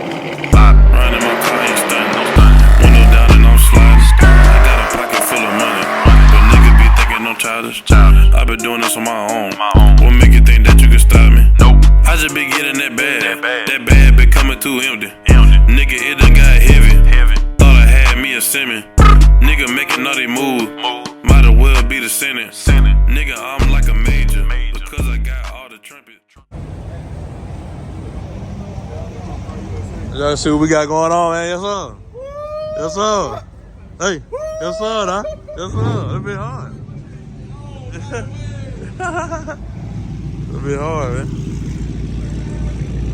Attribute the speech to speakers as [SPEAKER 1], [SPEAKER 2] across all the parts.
[SPEAKER 1] Riding my car, ain't stunting. Window down and I'm sliding. I got a pocket full of money, but niggas be thinking I'm childish. I been doing this on my own. What make you think that you can stop me? Nope. I just been getting that bag. That bag been coming too empty. Nigga, it done got heavy. Thought I had me a Simmons. Nigga making all they moves. Might as well be the Senate. Nigga, I'm like a major because I got all the trumpets.
[SPEAKER 2] Y'all see what we got going on, man? Yes, sir. Yes, sir. Hey, yes, sir, huh? Yes, sir. It'll be hard. It'll be hard, man.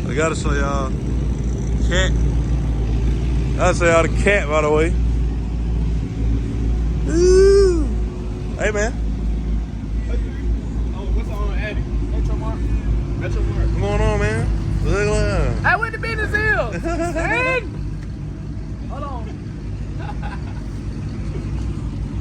[SPEAKER 2] I gotta show y'all cat. I gotta show y'all the cat, by the way. Ooh. Hey, man.
[SPEAKER 3] Oh, what's on Addy? Metro Mart.
[SPEAKER 2] What's going on, man? Look like
[SPEAKER 3] I went to business hill. Dang. Hold on.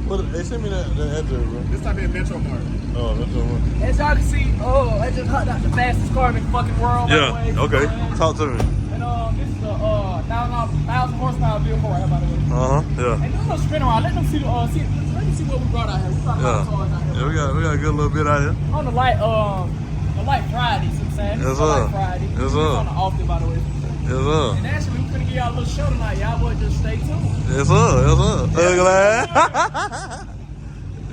[SPEAKER 2] what? They sent me that address, bro.
[SPEAKER 3] This time in Metro Mart.
[SPEAKER 2] Oh, Metro Mart.
[SPEAKER 3] As y'all can see, I just hopped out the fastest car in the fucking world.
[SPEAKER 2] Yeah.
[SPEAKER 3] By the way.
[SPEAKER 2] Okay. Talk to me.
[SPEAKER 3] And this is a 1,000 horsepower vehicle right here, by the way.
[SPEAKER 2] Yeah.
[SPEAKER 3] And do a little spin around. Let them see let me see what we brought out here. We brought a lot of cars out here.
[SPEAKER 2] Yeah, we got a good little bit out here.
[SPEAKER 3] On the light Friday, see what I'm saying?
[SPEAKER 2] Yes,
[SPEAKER 3] This is a light
[SPEAKER 2] sir.
[SPEAKER 3] Friday.
[SPEAKER 2] Yes,
[SPEAKER 3] It's
[SPEAKER 2] sir.
[SPEAKER 3] on the off day, by the way.
[SPEAKER 2] Yes, sir.
[SPEAKER 3] And actually, we're gonna give y'all a little show tonight. Y'all boys just stay tuned.
[SPEAKER 2] Yes, sir. Yes, sir. Look at that.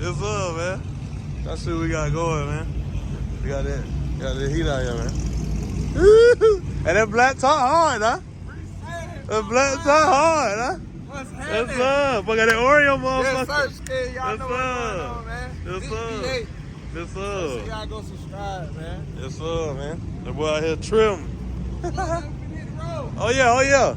[SPEAKER 2] Yes, sir, man. That's what we got going, man. We got that heat out here, man. And that black top hard, huh? That black top hard, huh?
[SPEAKER 3] What's
[SPEAKER 2] Yes,
[SPEAKER 3] happening?
[SPEAKER 2] sir. But got that Oreo motherfucker.
[SPEAKER 3] Yes, sir. Still, y'all
[SPEAKER 2] Yes,
[SPEAKER 3] know what's
[SPEAKER 2] sir.
[SPEAKER 3] going on, man.
[SPEAKER 2] Yes,
[SPEAKER 3] Big
[SPEAKER 2] sir.
[SPEAKER 3] V8.
[SPEAKER 2] Yes,
[SPEAKER 3] So
[SPEAKER 2] sir.
[SPEAKER 3] y'all go subscribe, man.
[SPEAKER 2] Yes, sir, man. That boy out here trim.
[SPEAKER 3] We hit the road.
[SPEAKER 2] Oh, yeah, oh, yeah.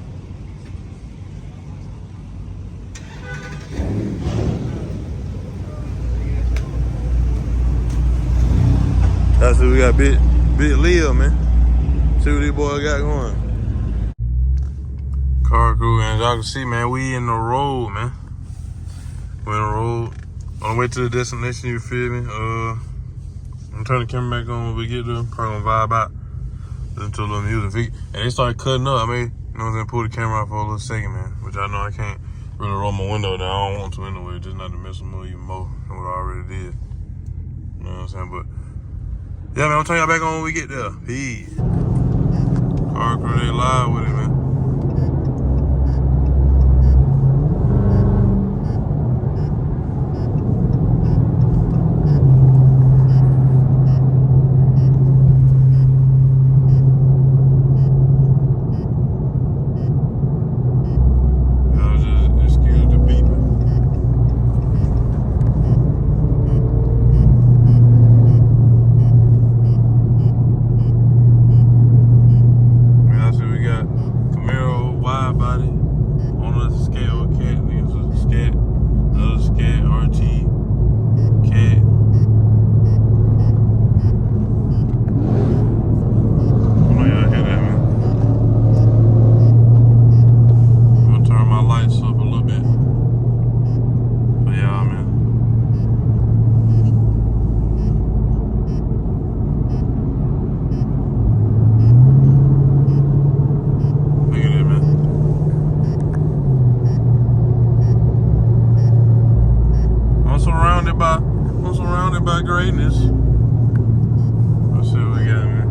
[SPEAKER 2] That's what we got, big Leo, man. See what these boys got going. Car crew, and y'all can see, man, we in the road, man. We in the road. On the way to the destination, you feel me? I'm gonna turn the camera back on when we get there. Probably gonna vibe out. Listen to a little music. And they started cutting up. I mean, you know what I'm saying? Pull the camera out for a little second, man. Which I know I can't really roll my window down. I don't want to anyway. Just not to mess with me even more than what I already did. You know what I'm saying? But yeah, man, I'll turn y'all back on when we get there. Peace. Car crew, they live with it, man. I'm surrounded by greatness. Let's see what we got, man.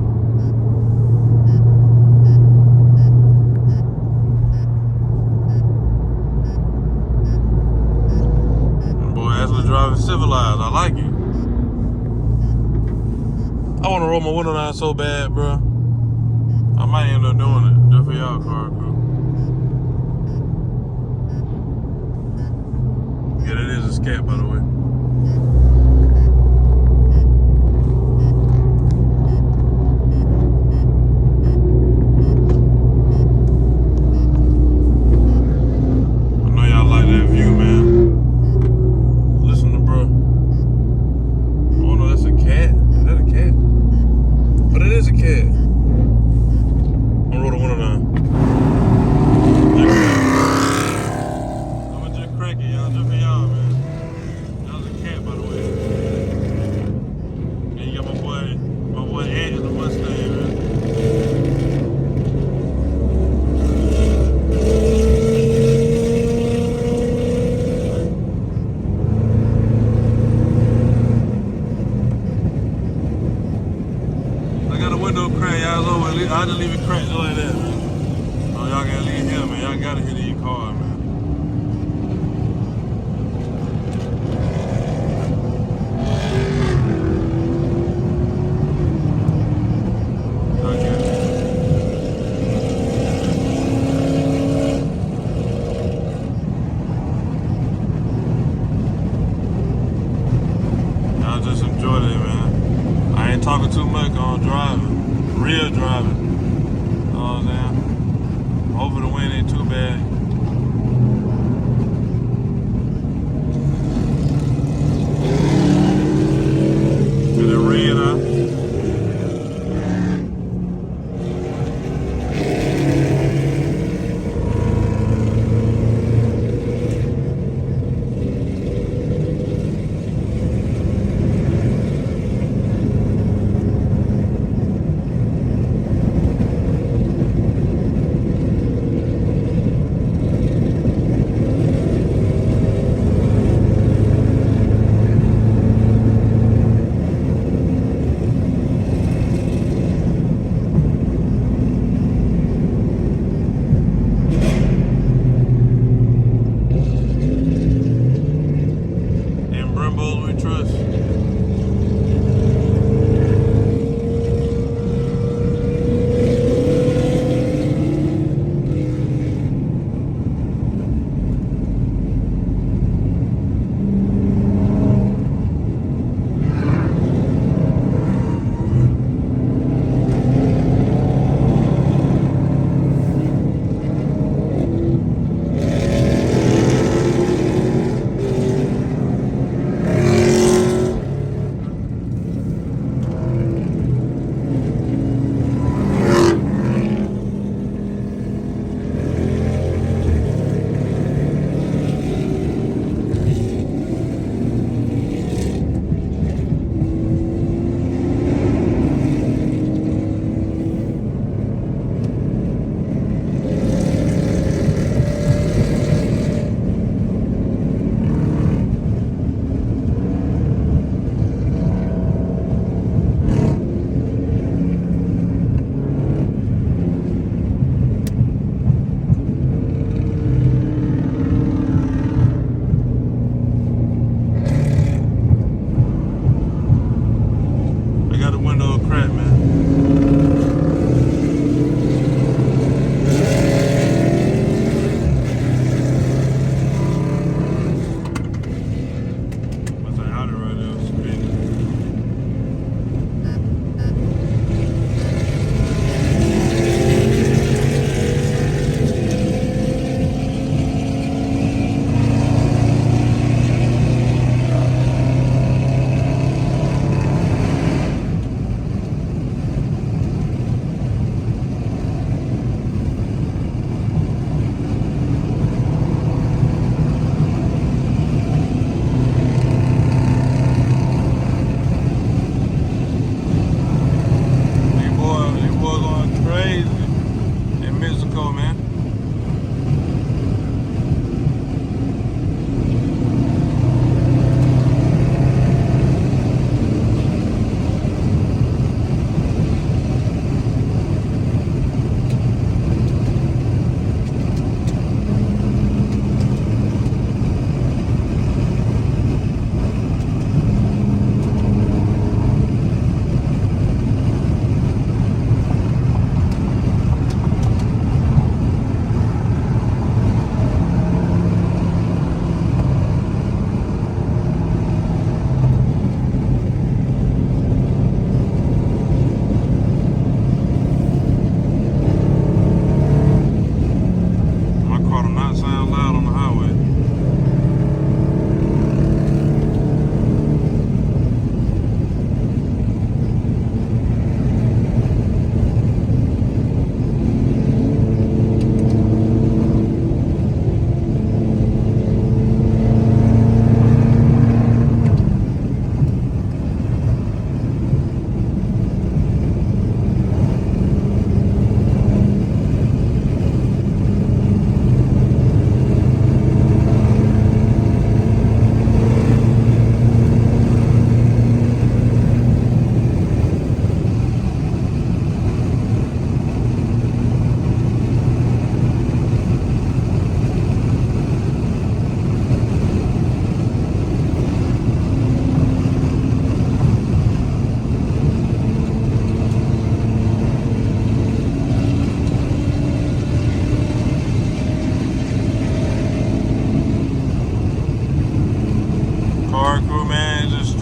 [SPEAKER 2] Boy, actually driving civilized. I like it. I want to roll my window down so bad, bro. I might end up doing it just for y'all, car crew. Yeah, that is a scat, by the way. I know y'all like that view, man. Listen to bro. Oh no, that's a cat. Is that a cat? But it is a cat. I'm gonna roll the window down. I'ma just crack it, y'all. Just for y'all, man. Y'all gotta hit these cars, man. Y'all just enjoy it, man. I ain't talking too much on driving, real driving. You know what I'm saying? Hopefully the wind ain't too bad. Did it rain, huh?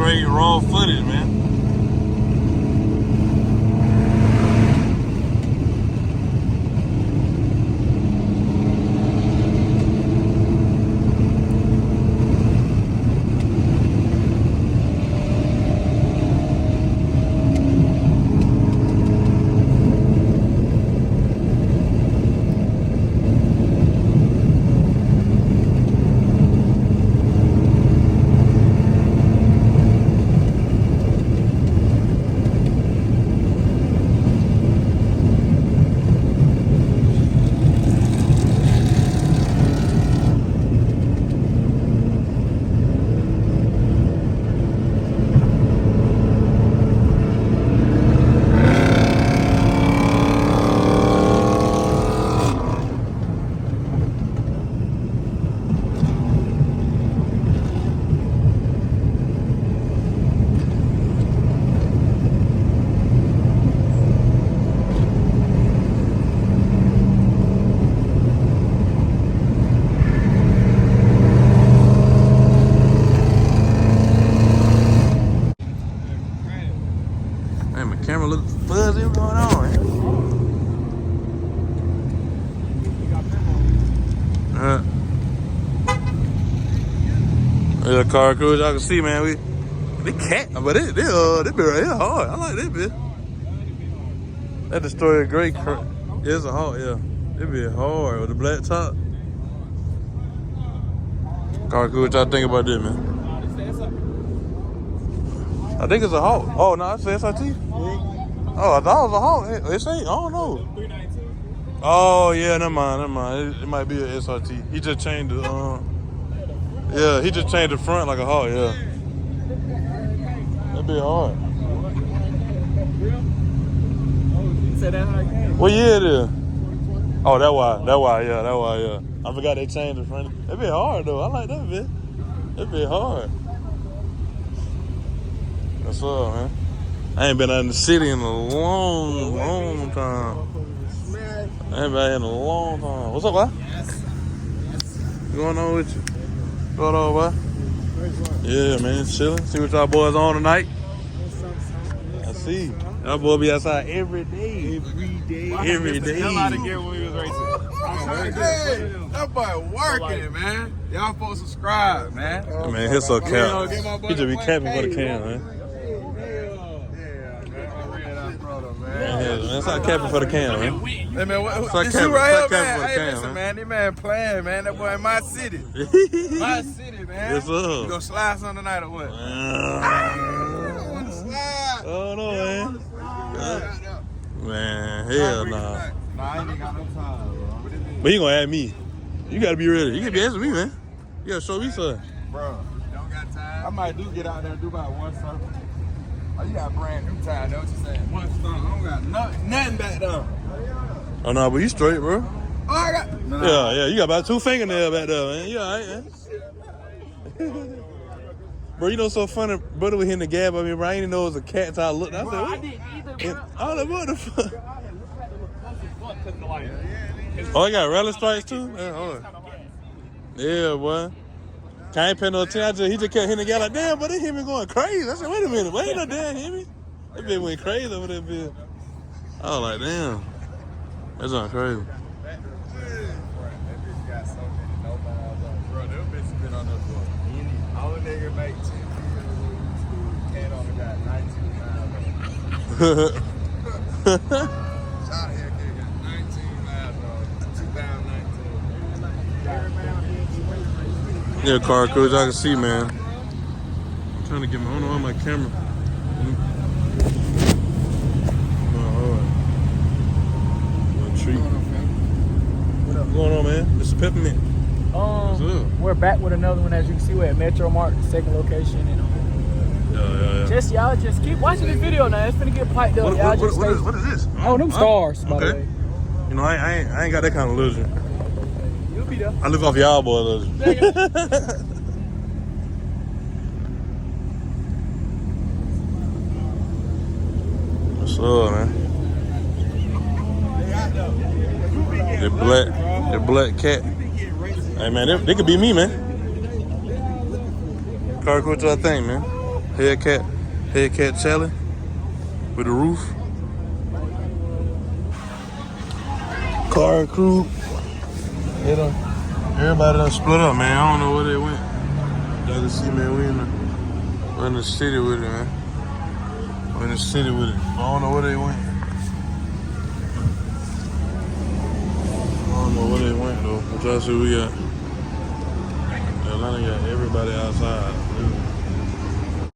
[SPEAKER 2] straight raw footage, man. Man, my camera look fuzzy. What's going on, man? Yeah, car cruise. Y'all can see, man. They cat, but they be right here hard. I like this bit. That destroyed a great. It's a hard, yeah. It be hard with the black top. Car cruise. What y'all think about this, man? I think it's a Hawk. Oh, no, it's SRT. Oh, I thought it was a Hawk. It ain't. I don't know. Oh, yeah, never mind. It might be a SRT. He just changed the, yeah, he just changed the front like a Hawk, yeah. That'd be hard. What year it is? Oh, that why, yeah. I forgot they changed the front. That'd be hard, though. I like that bit. That'd be hard. What's up, man? I ain't been out in the city in a long time. I ain't been out here in a long time. What's up, boy? What's going on with you? What's going on, boy? Yeah, man, chilling. See what y'all boys on tonight? I see. Y'all boys be outside every day. Every day.
[SPEAKER 4] Hell out of gear when we was racing.
[SPEAKER 5] Hey, that boy working, man. Y'all supposed to subscribe, man.
[SPEAKER 2] Man, he's so cap. He just be capping for the cam, man. Man, stop capping for the cam, man.
[SPEAKER 5] Hey, man,
[SPEAKER 2] Stop
[SPEAKER 5] this
[SPEAKER 2] capping,
[SPEAKER 5] you right
[SPEAKER 2] stop
[SPEAKER 5] here,
[SPEAKER 2] capping
[SPEAKER 5] man.
[SPEAKER 2] for the
[SPEAKER 5] Hey,
[SPEAKER 2] cam,
[SPEAKER 5] listen,
[SPEAKER 2] man.
[SPEAKER 5] man. This man playing, man. That boy in my city. My city, man.
[SPEAKER 2] Yes, sir.
[SPEAKER 5] You gonna slide something tonight or what? Slide.
[SPEAKER 2] Oh, no, man. Man, hell nah.
[SPEAKER 5] Nah, I ain't even got no time, bro.
[SPEAKER 2] But you gonna add me. You gotta be ready. You can't be asking me, man. You gotta show me something.
[SPEAKER 5] Bro, don't got time. I might do get out there and do about one circle. Oh, you got brand new time, know what you're saying? One stomp. I don't got nothing back there.
[SPEAKER 2] Oh, no, but you straight, bro.
[SPEAKER 5] Oh, I got.
[SPEAKER 2] Yeah, you got about 2 fingernails back there, man. You all right, man? Bro, you know so funny, brother was hitting the gab at me, bro. I didn't know it was a cat until I looked. I said, what?
[SPEAKER 3] I didn't either, bro.
[SPEAKER 2] I don't know what the fuck. Oh, you got rally stripes too? Man, hold on. Yeah, boy. I ain't paying no attention. He just kept hitting the guy like, damn, but they hit me going crazy. I said, wait a minute, wait no damn hit me. That bitch went crazy over that bitch. I was like, damn. That's not crazy.
[SPEAKER 5] That bitch got so many no balls on. Bro, them bitches been on there for all the nigga make 10 years on YouTube. Cat only got 19 miles on. Shot here, kid got 19 miles on 2019.
[SPEAKER 2] Yeah, car cruise, I can see, man. I'm trying to get my, I don't know why my camera. What's going on, man? This is Peppermint. What's up?
[SPEAKER 3] We're back with another one, as you can see. We're at Metro Mart, second location, and
[SPEAKER 2] Yeah.
[SPEAKER 3] just y'all just keep watching this video now. It's finna get piped up. Y'all just stay.
[SPEAKER 2] What is this?
[SPEAKER 3] Oh, them stars, by the
[SPEAKER 2] Okay.
[SPEAKER 3] way.
[SPEAKER 2] You know, I ain't got that kind of illusion.
[SPEAKER 3] You'll be there.
[SPEAKER 2] I look off y'all boy illusion. What's up, man? The black cat. Hey, man, they could be me, man. Car, what y'all think, man? Hellcat Sally with the roof. Car crew. Everybody done split up, man. I don't know where they went. Y'all can see, man, we're in the city with it, man. We're in the city with it. I don't know where they went. I don't know where they went, though. But y'all see, we got Atlanta got everybody outside.